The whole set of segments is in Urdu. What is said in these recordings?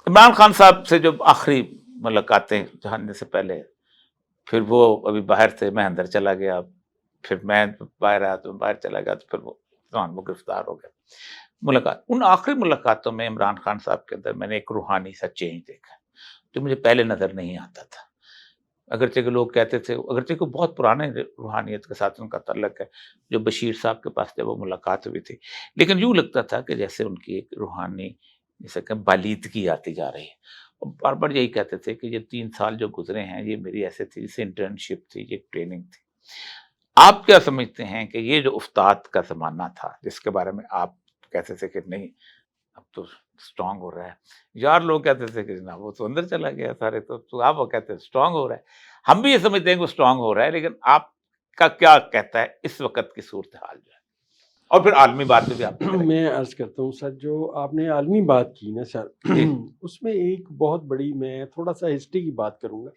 عمران خان صاحب سے جو آخری ملاقاتیں جانے سے پہلے، پھر وہ ابھی باہر تھے، میں اندر چلا گیا، پھر میں باہر آیا تو باہر چلا گیا، تو پھر وہ گرفتار ہو گئے. ملاقات، ان آخری ملاقاتوں میں عمران خان صاحب کے اندر میں نے ایک روحانی سا چینج دیکھا جو مجھے پہلے نظر نہیں آتا تھا. اگرچہ کہ لوگ کہتے تھے، اگرچہ کہ بہت پرانے روحانیت کے ساتھ ان کا تعلق ہے، جو بشیر صاحب کے پاس جب وہ ملاقات ہوئی تھی، لیکن یوں لگتا تھا کہ جیسے ان کی ایک روحانی جیسے کہ بالیدگی آتی جا رہی ہے. اور بار بار یہی کہتے تھے کہ یہ 3 سال جو گزرے ہیں یہ میری ایسے تھی جیسے انٹرنشپ تھی، یہ ٹریننگ تھی. آپ کیا سمجھتے ہیں کہ یہ جو افتاد کا زمانہ تھا جس کے بارے میں آپ کہتے تھے کہ نہیں اب تو اسٹرانگ ہو رہا ہے، یار لوگ کہتے تھے کہ جناب وہ تو اندر چلا گیا سارے، تو آپ وہ کہتے ہیں اسٹرانگ ہو رہا ہے. ہم بھی یہ سمجھتے ہیں کہ وہ اسٹرانگ ہو رہا ہے، لیکن آپ کا کیا کہتا ہے اس وقت کی صورتحال جو ہے، اور پھر عالمی بات پہ بھی آپ میں عرض کرتا ہوں سر، جو آپ نے عالمی بات کی نا سر، اس میں ایک بہت بڑی، میں تھوڑا سا ہسٹری کی بات کروں گا.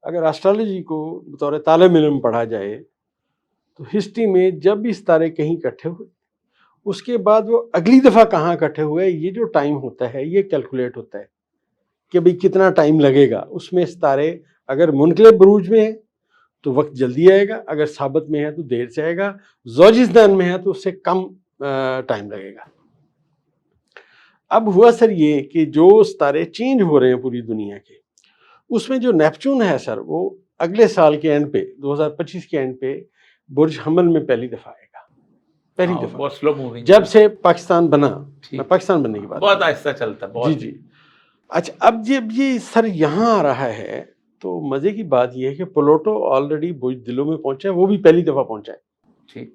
اگر ایسٹرالوجی کو بطور طالب علم پڑھا جائے تو ہسٹری میں جب بھی ستارے کہیں اکٹھے ہوئے، اس کے بعد وہ اگلی دفعہ کہاں اکٹھے ہوئے، یہ جو ٹائم ہوتا ہے یہ کیلکولیٹ ہوتا ہے کہ بھئی کتنا ٹائم لگے گا. اس میں ستارے اگر منقلب بروج میں ہیں تو وقت جلدی آئے گا، اگر ثابت میں ہے تو دیر سے آئے گا، زوجزدان میں ہے تو اس سے کم ٹائم لگے گا. اب ہوا سر یہ کہ جو ستارے چینج ہو رہے ہیں پوری دنیا کے، اس میں جو نیپچون ہے سر، وہ اگلے سال کے اینڈ پہ 2025 کے اینڈ پہ برج حمل میں پہلی دفعہ آئے گا. پہلی دفعہ بہت سلو موونگ جب سے پاکستان بنا، میں پاکستان بننے کی بات بہت آہستہ چلتا ہے. جی. اچھا، اب جب یہ سر یہاں آ رہا ہے تو مزے کی بات یہ ہے کہ پلوٹو آلریڈی بزدلوں میں پہنچا ہے، وہ بھی پہلی دفعہ پہنچا ہے. ٹھیک.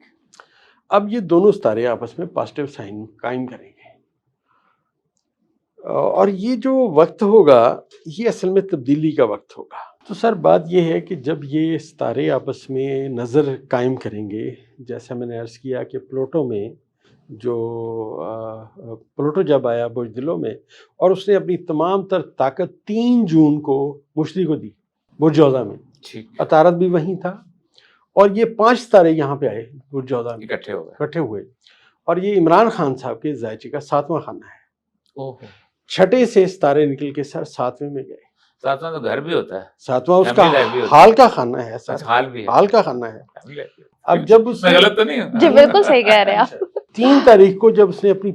اب یہ دونوں ستارے آپس میں پازیٹیو سائن قائم کریں گے، اور یہ جو وقت ہوگا یہ اصل میں تبدیلی کا وقت ہوگا. تو سر بات یہ ہے کہ جب یہ ستارے آپس میں نظر قائم کریں گے، جیسا میں نے عرض کیا کہ پلوٹو میں جو پلوٹو جب آیا بزدلوں میں، اور اس نے اپنی تمام تر طاقت 3 جون کو مشتری کو دی برج جوزا میں. عطارد بھی وہیں تھا، اور یہ 5 ستارے یہاں پہ آئے برج جوزا میں اکٹھے ہوئے. اور یہ عمران خان صاحب کے ذائچے کا 7واں خانہ ہے. چھٹے سے ستارے نکل کے سر 7ویں میں گئے. 7واں تو گھر بھی ہوتا ہے، 7واں اس کا حال کا خانہ ہے سر، حال کا خانہ ہے. اب جب اس میں غلط تو نہیں ہوں؟ جی بالکل صحیح کہہ رہے ہیں آپ. 3 تاریخ کو جب اس نے اپنی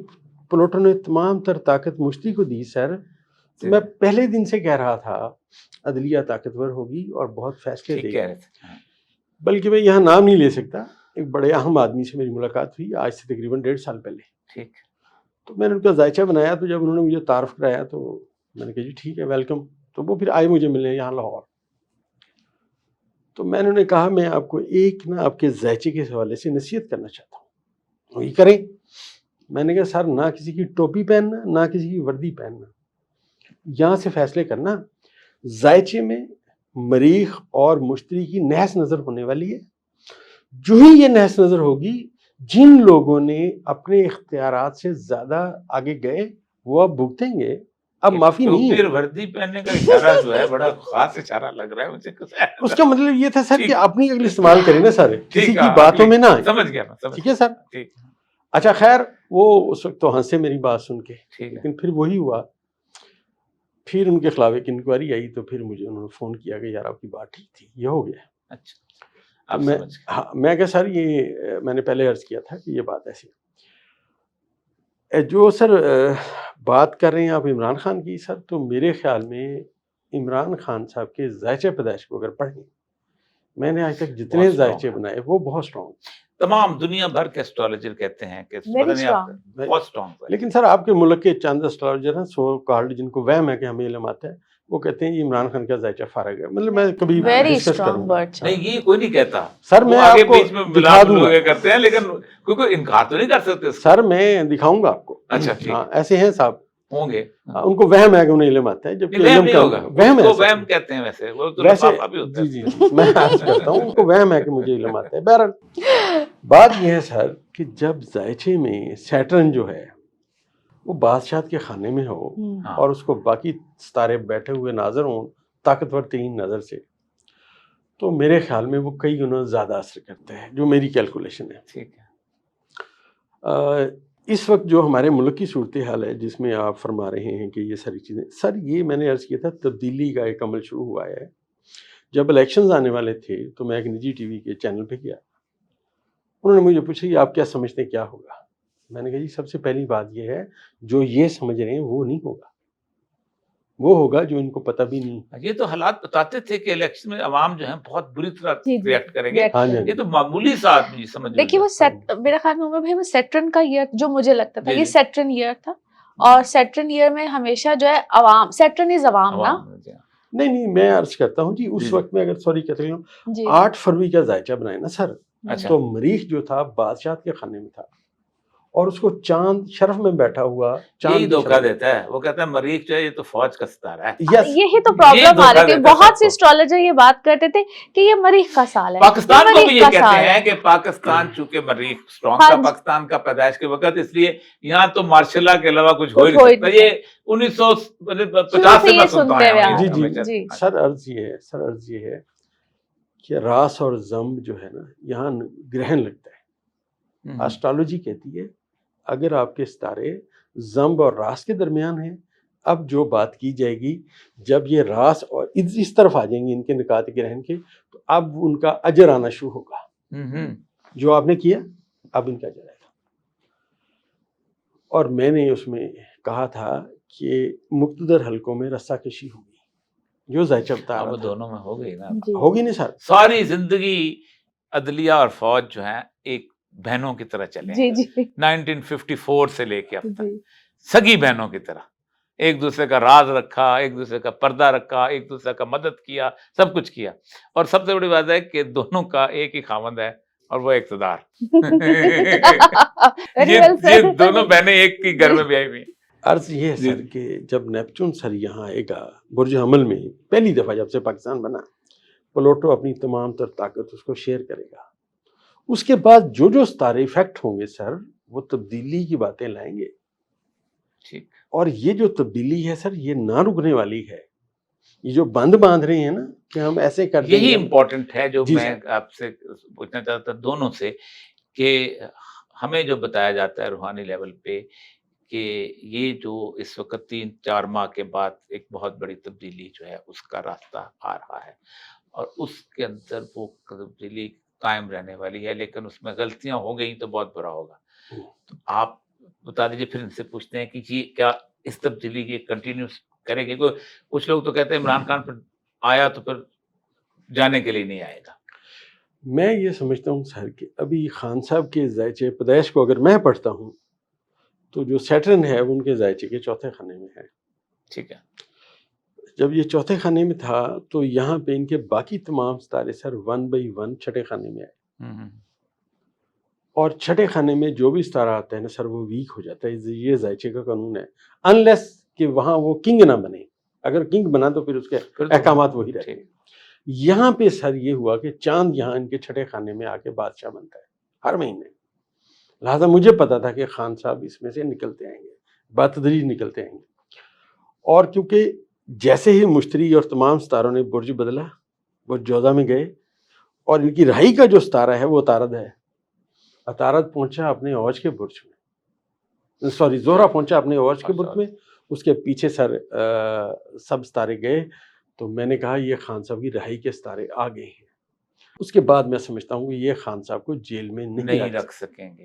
پلوٹو نے تمام تر طاقت مشتری کو دی سر، تو میں پہلے دن سے کہہ رہا تھا عدلیہ طاقتور ہوگی اور بہت فیصلے دے گی. بلکہ میں یہاں نام نہیں لے سکتا، ایک بڑے اہم آدمی سے میری ملاقات ہوئی آج سے تقریباً 1.5 سال پہلے. ٹھیک. تو میں نے ان کا ذائچہ بنایا، تو جب انہوں نے مجھے تعارف کرایا تو میں نے کہا جی ٹھیک ہے، ویلکم. تو وہ پھر آئے مجھے ملنے یہاں لاہور. تو میں نے انہیں کہا میں آپ کو ایک نا آپ کے ذائچے کے حوالے سے نصیحت کرنا چاہتا ہوں، وہی کریں. میں نے کہا سر، نہ کسی کی ٹوپی پہننا، نہ کسی کی وردی پہننا، یہاں سے فیصلے کرنا. ذائچے میں مریخ اور مشتری کی نحس نظر ہونے والی ہے. جو ہی یہ نحس نظر ہوگی، جن لوگوں نے اپنے اختیارات سے زیادہ آگے گئے وہ اب بھگتیں گے. اب معافی نہیں ہے. پھر وردی پہننے کا اشارہ جو ہے بڑا خاص اشارہ لگ رہا ہے مجھے. اس کا مطلب یہ تھا سر کہ اپنی اگلی استعمال کریں نا سر، کسی کی باتوں میں نہ آئیں. سمجھ گیا. ٹھیک ہے سر. اچھا خیر، وہ اس وقت تو ہنسے میری بات سن کے، لیکن پھر وہی ہوا. پھر ان کے خلاف ایک انکوائری آئی، تو پھر مجھے انہوں نے فون کیا کہ یار آپ کی بات ٹھیک تھی، یہ ہو گیا. اچھا، میں کہ سر یہ میں نے پہلے عرض کیا تھا کہ یہ بات ایسی جو سر بات کر رہے ہیں آپ عمران خان کی سر، تو میرے خیال میں عمران خان صاحب کے ذائچہ پیدائش کو اگر پڑھیں، میں نے آج تک جتنے ذائچے بنائے وہ بہت سٹرونگ. تمام دنیا بھر کے اسٹرالوجر کہتے ہیں کہ بہت سٹرونگ. لیکن سر آپ کے ملک کے چند اسٹرالوجر ہیں سو کالڈ، جن کو وہم ہے کہ ہمیں علم آتا ہے، وہ کہتے ہیں یہ عمران خان کا ذائچہ فارغ ہے. مطلب میں کبھی ڈسکس کروں گا. نہیں، یہ کوئی نہیں کہتا سر، میں آپ کو دکھا دوں گا. کرتے ہیں لیکن کوئی انکار تو نہیں کر سکتے سر. میں دکھاؤں گا آپ کو. اچھا، ایسے ہیں صاحب، ہوں گے، ان کو وہم ہے کہ انہیں علم آتا ہے، جبکہ علم نہیں ہوگا. وہم ہے. وہم کہتے ہیں ویسے، وہ تو لفافہ بھی ہوتا ہے. جی میں عرض کرتا ہوں ان کو وہم ہے کہ مجھے علم آتا ہے. بہرحال بات یہ ہے سر کہ جب ذائچے میں سیٹرن جو ہے وہ بادشاہت کے خانے میں ہو اور اس کو باقی ستارے بیٹھے ہوئے ناظر ہوں طاقتور ترین نظر سے، تو میرے خیال میں وہ کئی گنا زیادہ اثر کرتا ہے، جو میری کیلکولیشن ہے. ٹھیک ہے. اس وقت جو ہمارے ملک کی صورتحال ہے جس میں آپ فرما رہے ہیں کہ یہ ساری چیزیں، سر یہ میں نے عرض کیا تھا تبدیلی کا ایک عمل شروع ہوا ہے. جب الیکشنز آنے والے تھے تو میں ایک نجی ٹی وی کے چینل پہ گیا. انہوں نے مجھے پوچھا کہ آپ کیا سمجھتے ہیں کیا ہوگا؟ میں نے کہا جی سب سے پہلی بات یہ ہے جو یہ سمجھ رہے ہیں وہ نہیں ہوگا، وہ ہوگا جو ان کو پتہ بھی نہیں. یہ تو حالات بتاتے تھے کہ الیکشن میں عوام جو ہیں بہت بری طرح جی ریئیکٹ کریں گے. ہاں جی یہ تو معمولی سا آدمی سمجھ دیکھیے وہ میرا خیال میں عمر بھائی وہ سیٹرن کا ایئر جو مجھے لگتا تھا جی یہ جی. سیٹرن ایئر تھا، اور سیٹرن ایئر میں ہمیشہ جو ہے عوام، سیٹرن از عوام نا. نہیں میں عرض کرتا ہوں جی اس جی. وقت میں اگر سوری کہتے ہوں جی 8 فروری کا ذائچہ بنائے نا سر، اچھا. تو مریخ جو تھا بادشاہ کے خانے میں تھا اور اس کو چاند شرف میں بیٹھا ہوا یہی چاند دھوکہ دیتا ہے، وہ کہتا ہے مریخ جو ہے یہ تو فوج کا ستارہ ہے. یس یہی تو پرابلم آ رہی تھی. بہت سے اسٹرالوجر یہ بات کرتے تھے کہ یہ مریخ کا سال ہے، پاکستان کو بھی یہ کہتے سال ہیں ہے. کہ پاکستان چونکہ مریخ اسٹرانگ ہاں تھا جی. پاکستان کا پیدائش کے وقت، اس لیے یہاں تو مارشاء اللہ کے علاوہ کچھ ہو ہی کچھ ہو ہی نہیں سکتا. نہیں یہ 1950 شروع سے سے میں یہ سنتا سنتے آیا ہوئے ہوں آ یہ جی رہے جی ہیں. ہمیشہ. جی سر عرض یہ ہے کہ راس اور زم جو ہے نا یہاں گرہن لگتا ہے. اسٹرالوجی کہتی ہے اگر آپ کے ستارے زمب اور راس کے درمیان ہیں، اب جو بات کی جائے گی جب یہ راس اور اس طرف آ جائیں گے ان کے نکات گرہن کے، تو اب ان کا اجر آنا شروع ہوگا. جو آپ نے کیا اب ان کا اجر آئے گا. اور میں نے اس میں کہا تھا کہ مقتدر حلقوں میں رسہ کشی ہوگی، جو ذائچہ بتا رہا اب تھا دونوں میں ہو گئی نا. ہوگی نہیں سر. ساری زندگی عدلیہ اور فوج جو ہیں ایک بہنوں کی طرح چلے ہیں. جی جی 1954 سے لے کے اب تک جی. سگی بہنوں کی طرح ایک دوسرے کا راز رکھا، ایک دوسرے کا پردہ رکھا، ایک دوسرے کا مدد کیا، سب کچھ کیا. اور سب سے بڑی بات ہے کہ دونوں کا ایک ہی خاوند ہے اور وہ اقتدار. یہ دونوں بہنیں ایک کی گھر میں بیائی ہوئی ہیں. عرض یہ ہے سر کہ جب نیپچون سر یہاں آئے گا برج حمل میں پہلی دفعہ جب سے پاکستان بنا، پلوٹو اپنی تمام تر طاقت اس کو شیئر کرے گا. اس کے بعد جو ستارے افیکٹ ہوں گے سر وہ تبدیلی کی باتیں لائیں گے. ٹھیک. اور یہ جو تبدیلی ہے سر یہ نہ رکنے والی ہے. یہ جو بند باندھ رہے ہیں نا کہ ہم ایسے کر دیں گے، یہی امپورٹنٹ ہے جو جی میں آپ سے پوچھنا چاہتا تھا دونوں سے، کہ ہمیں جو بتایا جاتا ہے روحانی لیول پہ کہ یہ جو اس وقت 3-4 ماہ کے بعد ایک بہت بڑی تبدیلی جو ہے اس کا راستہ آ رہا ہے، اور اس کے اندر وہ تبدیلی قائم رہنے والی ہے، لیکن اس میں غلطیاں ہو گئیں تو بہت برا ہوگا. تو آپ بتا دیجیے، پھر ان سے پوچھتے ہیں کہ یہ کیا اس تبدیلی کی کنٹینیو کرے گی؟ کچھ لوگ تو کہتے ہیں عمران خان پھر آیا تو پھر جانے کے لیے نہیں آئے گا. میں یہ سمجھتا ہوں سر کہ ابھی خان صاحب کے ذائچے پیدائش کو اگر میں پڑھتا ہوں تو جو سیٹرن ہے وہ ان کے ذائچے کے چوتھے خانے میں ہے. ٹھیک ہے. جب یہ چوتھے خانے میں تھا تو یہاں پہ ان کے باقی تمام ستارے سر 1/1 چھٹے خانے میں آئے، اور چھٹے خانے میں جو بھی ستارہ آتا ہے نا سر وہ ویک ہو جاتا ہے. یہ ذائچے کا قانون ہے، انلیس کہ وہاں وہ کنگ نہ بنے. اگر کنگ بنا تو پھر اس کے احکامات وہی رہتے ہیں. یہاں پہ سر یہ ہوا کہ چاند یہاں ان کے چھٹے خانے میں آ کے بادشاہ بنتا ہے ہر مہینے. لہٰذا مجھے پتا تھا کہ خان صاحب اس میں سے نکلتے آئیں گے، بتدریج نکلتے آئیں گے. اور کیونکہ جیسے ہی مشتری اور تمام ستاروں نے برج بدلا، وہ جوزہ میں گئے، اور ان کی رہائی کا جو ستارہ ہے وہ عطارد ہے. عطارد پہنچا اپنے اوج کے برج میں، زہرہ پہنچا اپنے اوج کے برج میں، اس کے پیچھے سر سب ستارے گئے. تو میں نے کہا یہ خان صاحب کی رہائی کے ستارے آ گئے ہیں. اس کے بعد میں سمجھتا ہوں کہ یہ خان صاحب کو جیل میں نہیں رکھ سکیں گے.